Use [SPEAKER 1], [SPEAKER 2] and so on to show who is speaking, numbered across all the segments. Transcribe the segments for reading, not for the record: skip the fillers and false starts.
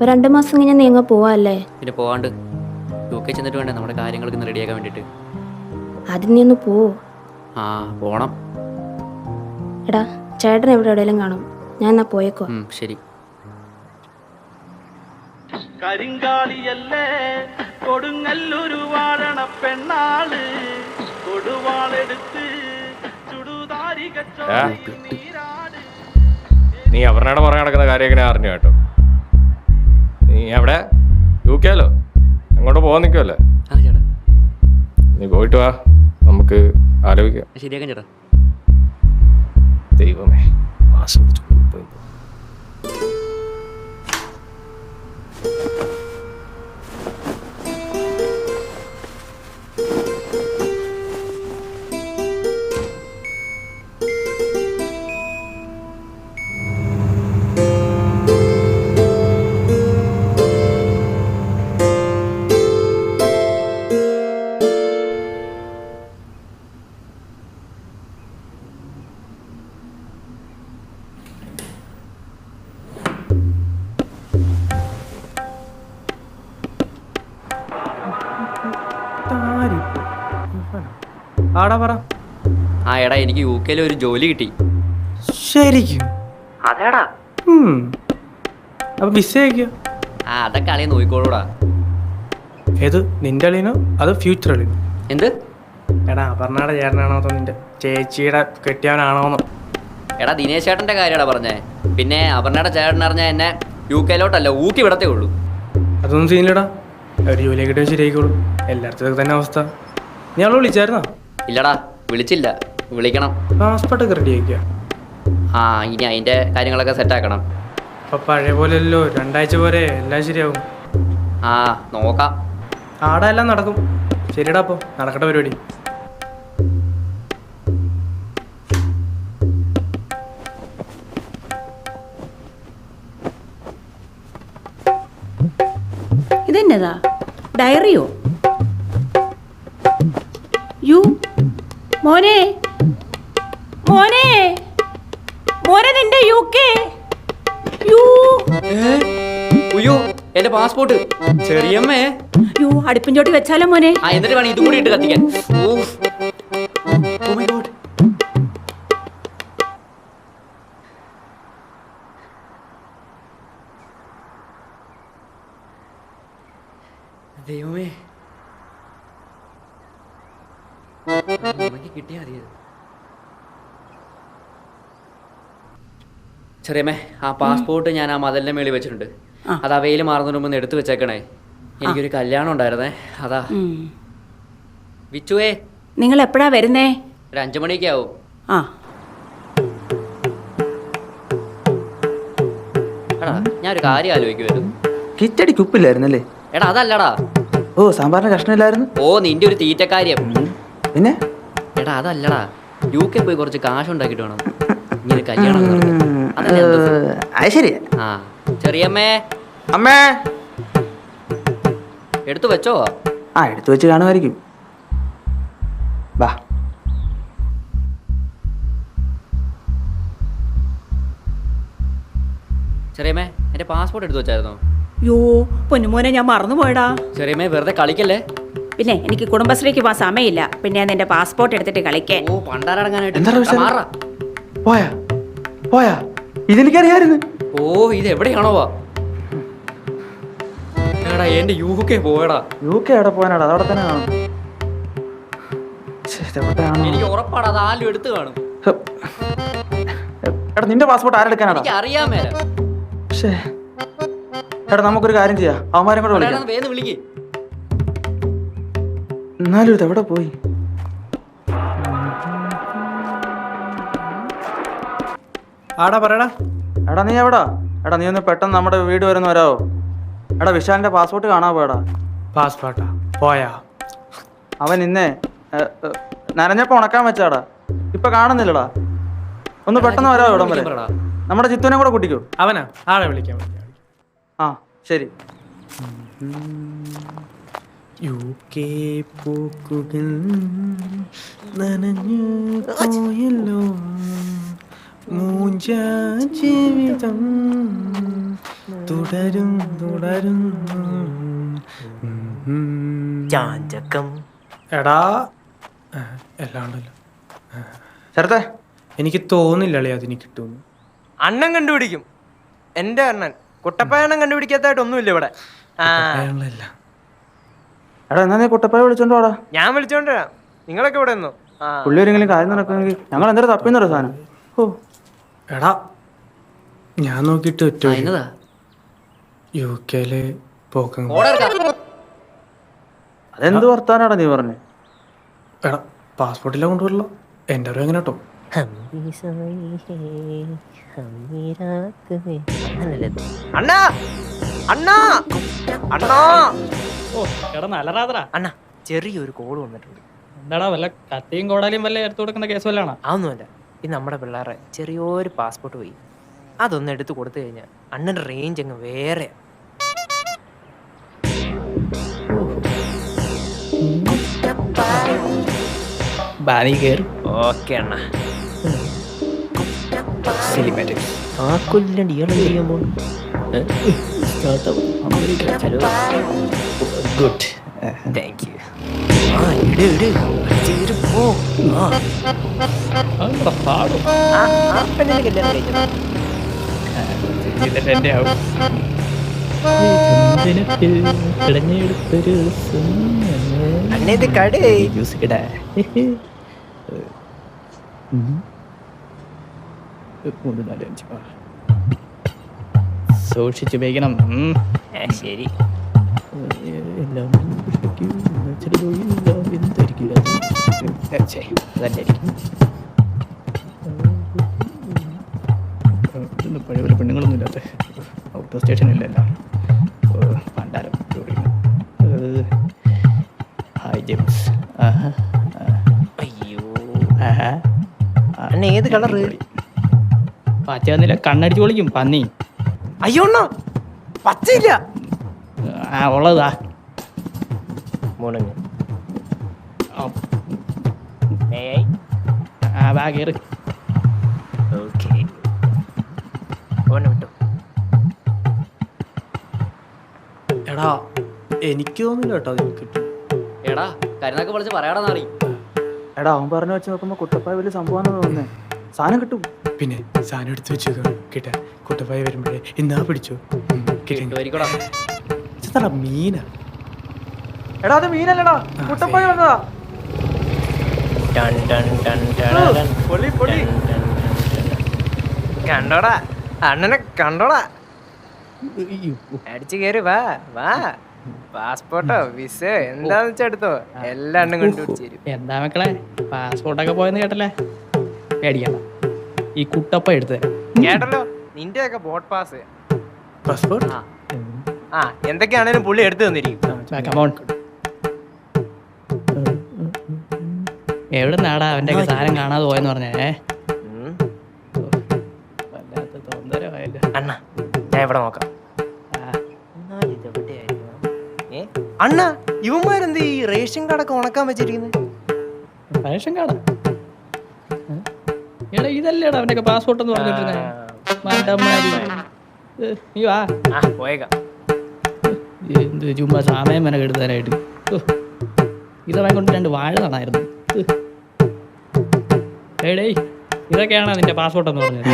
[SPEAKER 1] അപ്പോൾ 2 മാസം കഴിഞ്ഞാൽ നീ അങ്ങ് പോവാല്ലേ?
[SPEAKER 2] പിന്നെ പോവാണ്ട് UK ചെന്നിട്ട് വേണ്ടേ നമ്മുടെ കാര്യങ്ങളൊക്കെ ഒന്ന് റെഡിയാക്കാൻ വേണ്ടിയിട്ട്.
[SPEAKER 1] ആദ്യം നീ ഒന്ന് പോ.
[SPEAKER 2] ആ പോണം.
[SPEAKER 1] എടാ ചേട്ടൻ എവിടെയെങ്കിലും കാണും, ഞാൻ എന്നാ പോയേക്കോ.
[SPEAKER 2] ശരി.
[SPEAKER 3] കരിങ്കാളിയല്ലേ കൊടുങ്ങല്ലൊരു വാഴണ പെണ്ണാള് കൊടുവാളെടുത്ത് ചുടുതാരി
[SPEAKER 4] നീ അവരുടെ പുറകെ നടക്കുന്ന കാര്യമൊക്കെ അറിഞ്ഞു കേട്ടോ. നീ എവിടെ? UK അങ്ങോട്ട് പോകാൻ നിൽക്കുമല്ലേ?
[SPEAKER 2] ആ ചേട്ടാ
[SPEAKER 4] നീ പോയിട്ട് വാ, നമുക്ക് ആലോചിക്കാം.
[SPEAKER 2] ശരിയാക്കാം ചേട്ടാ.
[SPEAKER 4] ദൈവമേ, മാസം പോയി.
[SPEAKER 5] ആടാ പറ.
[SPEAKER 2] ആ എടാ എനിക്ക് UK ഒരു ജോലി കിട്ടി.
[SPEAKER 5] ശരിക്കും?
[SPEAKER 2] അതേടാ.
[SPEAKER 5] അപ്പൊ വിസ അയക്കോ?
[SPEAKER 2] ആ അതൊക്കെ അളിയെ നോക്കിക്കോളൂടാ.
[SPEAKER 5] ഏത് നിന്റെ അളിയനോ അത് ഫ്യൂച്ചർ അളിയനോ?
[SPEAKER 2] എന്ത്?
[SPEAKER 5] എടാ അപർണയുടെ ചേട്ടനാണോ അതോ നിന്റെ ചേച്ചിയുടെ കെട്ടിയവനാണോന്നോ?
[SPEAKER 2] എടാ ദിനേശ് ചേട്ടൻ്റെ കാര്യമാടാ പറഞ്ഞേ. പിന്നെ അപർണയുടെ ചേട്ടൻ അറിഞ്ഞാൽ എന്നെ UK ഊക്കി വിടത്തേ ഉള്ളൂ.
[SPEAKER 5] അതൊന്നും സീനില്ലടാ, ഒരു ജോലിയെ കിട്ടിയാൽ ശരിയായിക്കോളൂ. എല്ലായിടത്തും തന്നെ അവസ്ഥ. നീ അവളെ വിളിച്ചായിരുന്നോ?
[SPEAKER 2] ഇല്ലടാ വിളിച്ചില്ല, വിളിക്കണം.
[SPEAKER 5] പാസ്പോർട്ടൊക്കെ റെഡി ആക്കിയ?
[SPEAKER 2] ആ ഇനി അതിൻ്റെ കാര്യങ്ങളൊക്കെ സെറ്റാക്കണം.
[SPEAKER 5] അപ്പൊ പഴയ പോലെ അല്ലല്ലോ, 2 ആഴ്ച പോരെ എല്ലാം ശരിയാവും.
[SPEAKER 2] ആ നോക്കാം.
[SPEAKER 5] ആടെ എല്ലാം നടക്കും. ശരിടാ, അപ്പോൾ നടക്കട്ടെ പരിപാടി.
[SPEAKER 6] ഇതെന്നതാ, ഡയറിയോ? യു മോനെ മോനെ മോനെ നിന്റെ UK.
[SPEAKER 2] അയ്യോ എന്റെ പാസ്പോർട്ട്. ചെറിയമ്മേ.
[SPEAKER 6] യു അടുപ്പിൻ ചോട്ടി വെച്ചാലോ മോനെ?
[SPEAKER 2] ആ എന്നിട്ട് വേണം ഇതും കൂടി ഇട്ട് കത്തിക്കാൻ. Oh my god. ദൈവമേ, കിട്ടിയാ മതിയത്. ചെറിയമ്മേ, ആ പാസ്പോർട്ട് ഞാൻ ആ മതിലിന്റെ മേളിൽ വെച്ചിട്ടുണ്ട്. അത് അവയിൽ മാറുന്നതിന് മുമ്പ് എടുത്തു വെച്ചേക്കണേ. എനിക്കൊരു കല്യാണം ഉണ്ടായിരുന്നേ, അതാ. വിച്ചുവേ,
[SPEAKER 6] നിങ്ങൾ എപ്പോഴാ വരുന്നേ?
[SPEAKER 2] ഒരു 5 മണിയൊക്കെ ആവും.
[SPEAKER 6] ആ
[SPEAKER 2] എടാ ഞാനൊരു കാര്യം ആലോചിക്കുമായിരുന്നു.
[SPEAKER 7] കിച്ചടി കുപ്പില്ലായിരുന്നല്ലേ?
[SPEAKER 2] എടാ അതല്ലടാ.
[SPEAKER 7] ഓ സാമ്പാറിന് കഷ്ണമില്ലായിരുന്നു.
[SPEAKER 2] ഓ നിന്റെ ഒരു തീറ്റക്കാര്യം.
[SPEAKER 7] പിന്നെ
[SPEAKER 2] എടാ അതല്ലടാ, UK പോയി കുറച്ച് കാശ് ഉണ്ടാക്കിട്ട് വേണം ഇങ്ങനെ കല്യാണം.
[SPEAKER 7] അത് ശരിയാ.
[SPEAKER 2] ആ ചെറിയമ്മേ.
[SPEAKER 7] അമ്മേ
[SPEAKER 2] എടുത്തു വെച്ചോ?
[SPEAKER 7] ആ എടുത്തു വെച്ച് കാണുമായിരിക്കും. വാ.
[SPEAKER 2] ചെറിയമ്മേ, എന്റെ പാസ്പോർട്ട് എടുത്തു വെച്ചായിരുന്നോ?
[SPEAKER 6] യോ പൊന്നുമോനെ, ഞാൻ മറന്നുപോയടാ.
[SPEAKER 2] ചെറിയമ്മേ വെറുതെ കളിക്കല്ലേ.
[SPEAKER 6] പിന്നെ എനിക്ക് കുടുംബശ്രീക്ക് പോകാൻ സമയമില്ല. പിന്നെ ഞാൻ നിന്റെ പാസ്പോർട്ട് എടുത്തിട്ട് കളിക്കാൻ.
[SPEAKER 2] ഓ പണ്ടാരടങ്ങാനായിട്ട്.
[SPEAKER 7] പോയാ പോയാ ഇതെനിക്കറിയായിരുന്നു.
[SPEAKER 2] ഓ ഇത് എവിടെയാണോ? എടാ എന്റെ UK പോയടാ.
[SPEAKER 7] UK എവിടെ പോകാനാടാ? അതവിടെ തന്നെ കാണും.
[SPEAKER 2] എനിക്ക് ഉറപ്പാടാ, അത് ആരും എടുത്തു കാണും.
[SPEAKER 7] എടാ നിന്റെ പാസ്പോർട്ട് ആരെടുക്കാനാടാ?
[SPEAKER 2] എനിക്ക് അറിയാൻ മേല.
[SPEAKER 7] എടാ നമുക്കൊരു കാര്യം ചെയ്യാം, അവന്മാരും കൂടെ വിളിക്കാം.
[SPEAKER 2] വേഗം വിളിക്ക്.
[SPEAKER 7] എന്നാലും ഇത് എവിടെ പോയി?
[SPEAKER 5] ആടാ പറയടാ.
[SPEAKER 7] എടാ നീ എവിടാ? എടാ നീ ഒന്ന് പെട്ടെന്ന് നമ്മുടെ വീട് വരെ ഒന്ന് വരാവോ? എടാ വിശാലിന്റെ പാസ്പോർട്ട് കാണാൻ പോയടാ.
[SPEAKER 5] പാസ്പോർട്ടാ പോയാ?
[SPEAKER 7] അവൻ ഇന്നേ നനഞ്ഞപ്പോ ഉണക്കാൻ വെച്ചാടാ, ഇപ്പൊ കാണുന്നില്ലടാ. ഒന്ന് പെട്ടെന്ന് വരാവോ ഇവിടം വരെ? നമ്മുടെ ചിത്തുവിനെ കൂടെ കൂട്ടിക്കോ.
[SPEAKER 5] അവനാ? ആളെ വിളിക്കാം.
[SPEAKER 7] ആ ശരി.
[SPEAKER 5] UK പൂക്കുകൾ നനഞ്ഞു പോയല്ലോ, മൂഞ്ച ജീവിതം തുടരും തുടരും.
[SPEAKER 8] ചാഞ്ചക്കം.
[SPEAKER 5] എടാ എല്ലാം ഉണ്ടല്ലോ.
[SPEAKER 7] ശരത്തെ
[SPEAKER 5] എനിക്ക് തോന്നില്ല അളിയ അതിന് കിട്ടുമെന്ന്.
[SPEAKER 8] അണ്ണൻ കണ്ടുപിടിക്കും. എന്റെ അണ്ണൻ കുട്ടപ്പായണ്ണം കണ്ടുപിടിക്കാത്തായിട്ട് ഒന്നുമില്ല ഇവിടെ.
[SPEAKER 5] അയാളല്ല.
[SPEAKER 7] എടാ എന്നാ നീ കുട്ടപ്പായ വിളിച്ചോണ്ട് വാടാ.
[SPEAKER 8] ഞാൻ വിളിച്ചോണ്ട് വരാം. നിങ്ങളൊക്കെ ഇവിടെ നിന്നോ.
[SPEAKER 7] പുള്ളി ഒരെങ്കിലും കാര്യം നടക്കുമെങ്കിൽ ഞങ്ങൾ എന്തായാലും തപ്പിന്നൊരു സാധനം. ഓ
[SPEAKER 5] എടാ ഞാൻ നോക്കിയിട്ട് ഒറ്റ
[SPEAKER 2] എന്നതാ
[SPEAKER 5] UK പോക്ക.
[SPEAKER 7] അതെന്ത് വർത്താനാടാ നീ പറഞ്ഞേ?
[SPEAKER 5] എടാ പാസ്പോർട്ടില്ല കൊണ്ടുവരല്ലോ. എൻ്റെ അറിവ് എങ്ങനെ കേട്ടോ.
[SPEAKER 8] അണ്ണാ അണ്ണാ അണ്ണാ.
[SPEAKER 9] ഓ എടാ നല്ല രാത്രാ.
[SPEAKER 8] അണ്ണാ ചെറിയൊരു കോള് വന്നിട്ടുണ്ട്.
[SPEAKER 9] എന്താടാ വല്ല കത്തിയും കോടാലിയും വല്ല എടുത്തു കൊടുക്കുന്ന കേസ് വല്ലാണോ?
[SPEAKER 8] അതൊന്നുമല്ല. ഇത് നമ്മുടെ പിള്ളേരെ ചെറിയൊരു പാസ്പോർട്ട് പോയി. അതൊന്ന് എടുത്ത് കൊടുത്തു കഴിഞ്ഞാൽ അണ്ണന്റെ റേഞ്ച് അങ്ങ് വേറെ. ഓക്കെ അണ്ണ. ആ കൊല്ലണ്ട് ഇയാൾ ചെയ്യാൻ പോകും. Good thank you. പോ. കല്യാണം കഴിക്കണം. അണ്ണേത് കട
[SPEAKER 9] സൂക്ഷിച്ചു ഉപയോഗിക്കണം.
[SPEAKER 8] ശരി.
[SPEAKER 9] പഴയ പോലെ പെണ്ണുങ്ങളൊന്നും ഇല്ലാത്ത ഔട്ട് സ്റ്റേഷനിലല്ല. പണ്ടാരം ഹായ് ജെയിംസ്.
[SPEAKER 8] അയ്യോ അണ്ണ ഏത് കളറ്?
[SPEAKER 9] പച്ച വന്നില്ല കണ്ണടിച്ച് പൊളിക്കും പന്നി.
[SPEAKER 8] അയ്യോ അണ്ണ പച്ചയില്ല.
[SPEAKER 9] ഉള്ളതാ
[SPEAKER 8] മുണങ്ങ്.
[SPEAKER 9] വാ കയറി.
[SPEAKER 8] ഓക്കെ ഓനെ വിട്ടു.
[SPEAKER 5] എടാ എനിക്ക് തോന്നില്ല കേട്ടോ അതിന് കിട്ടും.
[SPEAKER 2] എടാ കരുന്നൊക്കെ വിളിച്ച് പറയാടാ നാറി.
[SPEAKER 7] എടാ അവൻ പറഞ്ഞു വെച്ച് നോക്കുമ്പോ കുട്ടപ്പായ വലിയ സംഭവമാണെന്ന് തോന്നുന്നേ. സാധനം കിട്ടും.
[SPEAKER 5] പിന്നെ സാധനം എടുത്ത് വെച്ചേക്കാം കിട്ടാ. കുട്ടപ്പായ വരുമ്പോഴേ ഇന്നാ പിടിച്ചോ.
[SPEAKER 2] കിട്ടുമായിരിക്കടാ.
[SPEAKER 5] മീനാ.
[SPEAKER 7] എടാ അത് മീനല്ലടാ കുട്ടപ്പായ വന്നതാ. പൊളി പൊളി.
[SPEAKER 8] കണ്ടോടാ അണ്ണനെ കണ്ടോടാ. അടിച്ചു കയറി വാ വാ. പാസ്പോർട്ടോ വിസയോ എന്താന്ന് വെച്ചാ എടുത്തോ. എല്ലാം അണ്ണൻ കണ്ടുപിടിച്ചു തരും.
[SPEAKER 9] എന്താ മക്കളെ പാസ്പോർട്ടൊക്കെ പോയെന്ന് കേട്ടല്ലേ? പേടിക്കണ്ട, ഈ കുട്ടപ്പ എടുത്തു തരാം.
[SPEAKER 8] കേട്ടല്ലോ നിന്റെയൊക്കെ ബോട്ട് പാസ്.
[SPEAKER 5] പാസ്പോർട്ട്
[SPEAKER 8] ആ എന്തൊക്കെയാണേലും പുള്ളി എടുത്തു തന്നിരിക്കും.
[SPEAKER 9] എവിടെ നാടാ അവന്റെ ഒക്കെ സാധനം കാണാതെ പോയെന്ന് പറഞ്ഞേ. വല്ലാത്ത തോന്നരമായല്ലോ.
[SPEAKER 8] അണ്ണ ഞാൻ ഇവിടെ നോക്കാം. അണ്ണ ഇവന്മാരെന്ത് ഈ റേഷൻ കാർഡൊക്കെ ഉണക്കാൻ വെച്ചിരിക്കുന്നത്?
[SPEAKER 9] റേഷൻ കാർഡാ? എടാ ഇതല്ലേടാ അവന്റെ പാസ്പോർട്ട് എന്ന് പറഞ്ഞിട്ടിരുന്നേ. നീ വാ
[SPEAKER 8] പോയേക്കാം.
[SPEAKER 9] എന്ത് ചുമ്മാ സമയം വരെ കെടുത്താനായിട്ട്. ഇതവൻ കൊണ്ട് 2 വാഴ നടായിരുന്നു. ഏടേ ഇതൊക്കെയാണോ നിന്റെ പാസ്പോർട്ട് എന്ന് പറഞ്ഞത്?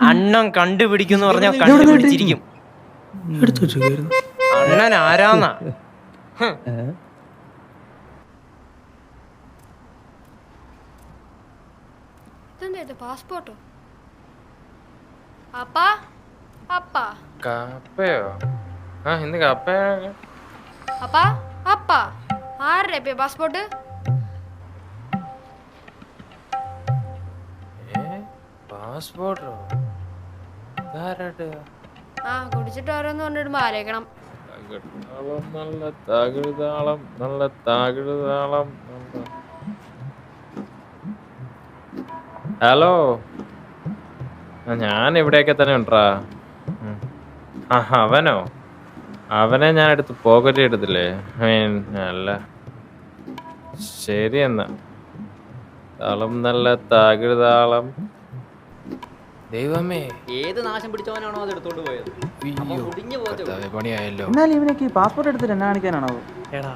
[SPEAKER 8] അണ്ണൻ കണ്ടുപിടിക്കുന്നു പറഞ്ഞാൽ കണ്ടുപിടിച്ചിരിക്കും.
[SPEAKER 5] എടുത്തു വെച്ചു.
[SPEAKER 8] അണ്ണൻ ആരാന്നാ?
[SPEAKER 1] പാസ്പോർട്ടോ? അപ്പാ അപ്പാ
[SPEAKER 4] കപ്പയോ? ആ ഇന്ന് കപ്പയോ?
[SPEAKER 1] അപ്പാ അപ്പാ ആരുടെ പാസ്പോർട്ട്?
[SPEAKER 4] പാസ്പോർട്ടോ?
[SPEAKER 1] ആ കുടിച്ചിട്ട് ഓരോന്ന് കൊണ്ടിടുമ്പോ ആലോചിക്കണം.
[SPEAKER 4] നല്ല താകൃതാളം നല്ല താകൃതാളം. ഹലോ ഞാൻ ഇവിടെയൊക്കെ തന്നെ ഉണ്ടാ. അവനോ? അവനെ ഞാൻ എടുത്ത് പോക്കറ്റ് എടുത്തില്ലേ? അല്ല ശരി എന്നാ. താളം നല്ല താകൃതാളം. ദൈവമേ
[SPEAKER 2] ഏത് നാശം പിടിച്ചവനാണോ അത് എടുത്തോണ്ട് പോയത് അപ്പൊ മുടിഞ്ഞു പോകത്തെ
[SPEAKER 4] പണിയായല്ലോ.
[SPEAKER 7] എന്നാലും ഇവനൊക്കെ ഈ പാസ്പോർട്ട് എടുത്തിട്ട് എന്നാ കാണിക്കാനാണോ?
[SPEAKER 5] എടാ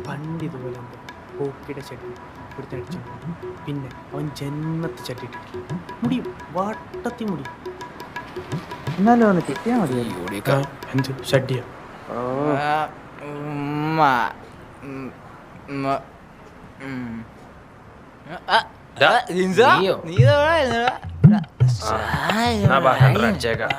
[SPEAKER 5] പണ്ട് ഇതുപോലെ ഉണ്ട് പോക്കിയുടെ ചട്ടി പിടിച്ചടിച്ചു. പിന്നെ അവൻ ജന്മത്ത് ചട്ടിയിട്ടില്ല. മുടിയും വട്ടത്തി മുടി.
[SPEAKER 7] എന്നാലും ഒന്ന് കിട്ടിയാ മതി.
[SPEAKER 5] എന്ത് ഷഡ്ഡിയ?
[SPEAKER 4] നീയോ? എന്നാ വാ, രണ്ടെണ്ണം അടിച്ചേക്കാം.